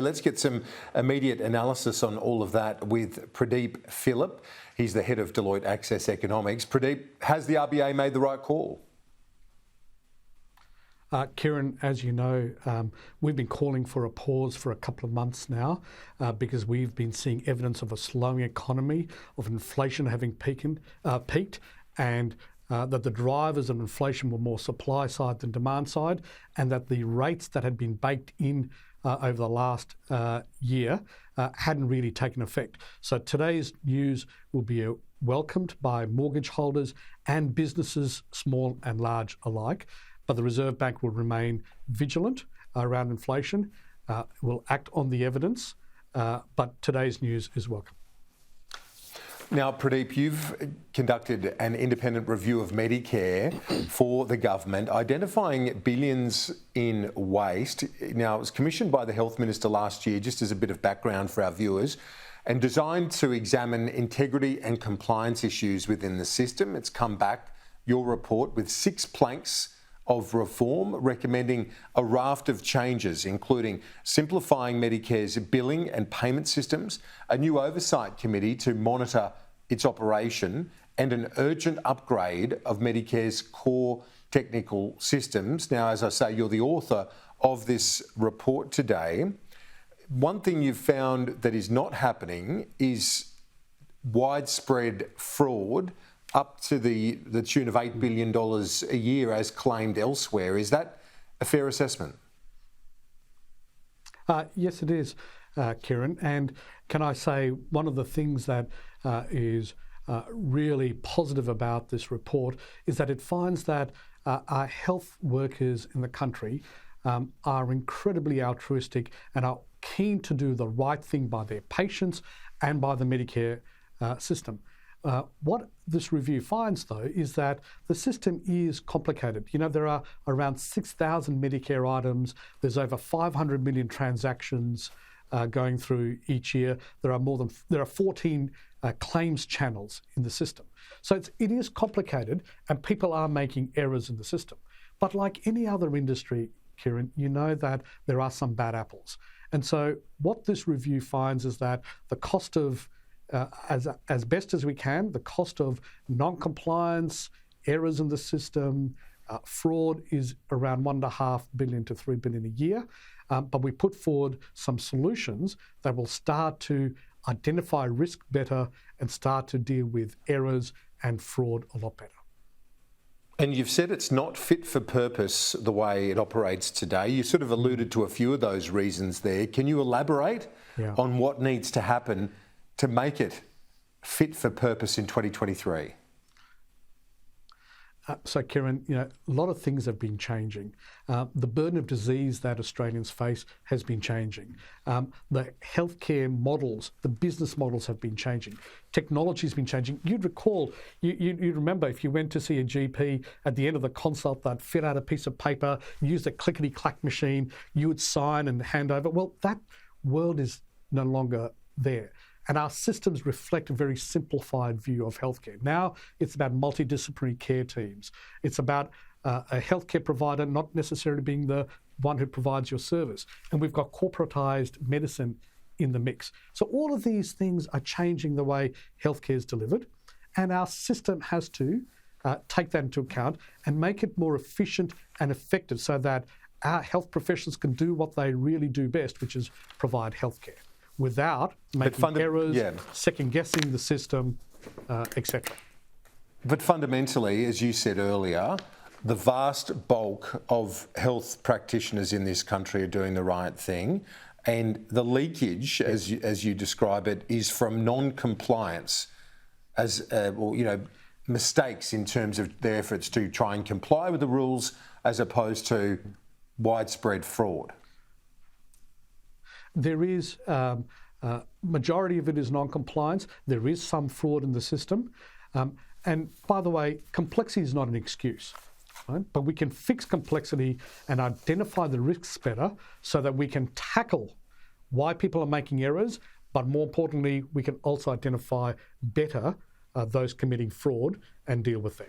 Let's get some immediate analysis on all of that with Pradeep Phillip. He's the head of Deloitte Access Economics. Pradeep, has the RBA made the right call? Kieran, as you know, we've been calling for a pause for a couple of months now because we've been seeing evidence of a slowing economy, of inflation having peaked, and that the drivers of inflation were more supply side than demand side, and that the rates that had been baked in over the last year hadn't really taken effect. So today's news will be welcomed by mortgage holders and businesses, small and large alike. But the Reserve Bank will remain vigilant around inflation, will act on the evidence, but today's news is welcome. Now, Pradeep, you've conducted an independent review of Medicare for the government, identifying billions in waste. Now, it was commissioned by the Health Minister last year, just as a bit of background for our viewers, and designed to examine integrity and compliance issues within the system. It's come back, your report, with 6 planks of reform, recommending a raft of changes, including simplifying Medicare's billing and payment systems, a new oversight committee to monitor its operation, and an urgent upgrade of Medicare's core technical systems. Now, as I say, you're the author of this report today. One thing you've found that is not happening is widespread fraud up to the tune of $8 billion a year as claimed elsewhere. Is that a fair assessment? Yes, it is, Kieran. And can I say one of the things that is really positive about this report is that it finds that our health workers in the country are incredibly altruistic and are keen to do the right thing by their patients and by the Medicare system. What this review finds, though, is that the system is complicated. You know, there are around 6,000 Medicare items. There's over 500 million transactions going through each year. There are 14 claims channels in the system. So it is complicated, and people are making errors in the system. But like any other industry, Kieran, you know that there are some bad apples. And so what this review finds is that the cost of as best as we can, the cost of non-compliance, errors in the system, fraud is around $1.5 billion to $3 billion a year. But we put forward some solutions that will start to identify risk better and start to deal with errors and fraud a lot better. And you've said it's not fit for purpose the way it operates today. You sort of alluded to a few of those reasons there. Can you elaborate on what needs to happen to make it fit for purpose in 2023? So, Kieran, you know, a lot of things have been changing. The burden of disease that Australians face has been changing. The healthcare models, the business models have been changing. Technology has been changing. You'd recall, you remember if you went to see a GP at the end of the consult, they'd fill out a piece of paper, use a clickety-clack machine, you would sign and hand over. Well, that world is no longer there. And our systems reflect a very simplified view of healthcare. Now it's about multidisciplinary care teams. It's about a healthcare provider not necessarily being the one who provides your service. And we've got corporatized medicine in the mix. So all of these things are changing the way healthcare is delivered. And our system has to take that into account and make it more efficient and effective so that our health professionals can do what they really do best, which is provide healthcare, without making errors, second-guessing the system, etc. But fundamentally, as you said earlier, the vast bulk of health practitioners in this country are doing the right thing, and the leakage, as you describe it, is from non-compliance, as mistakes in terms of their efforts to try and comply with the rules, as opposed to widespread fraud. There is majority of it is non-compliance. There is some fraud in the system, and by the way, complexity is not an excuse, right? But we can fix complexity and identify the risks better, so that we can tackle why people are making errors. But more importantly, we can also identify better those committing fraud and deal with them.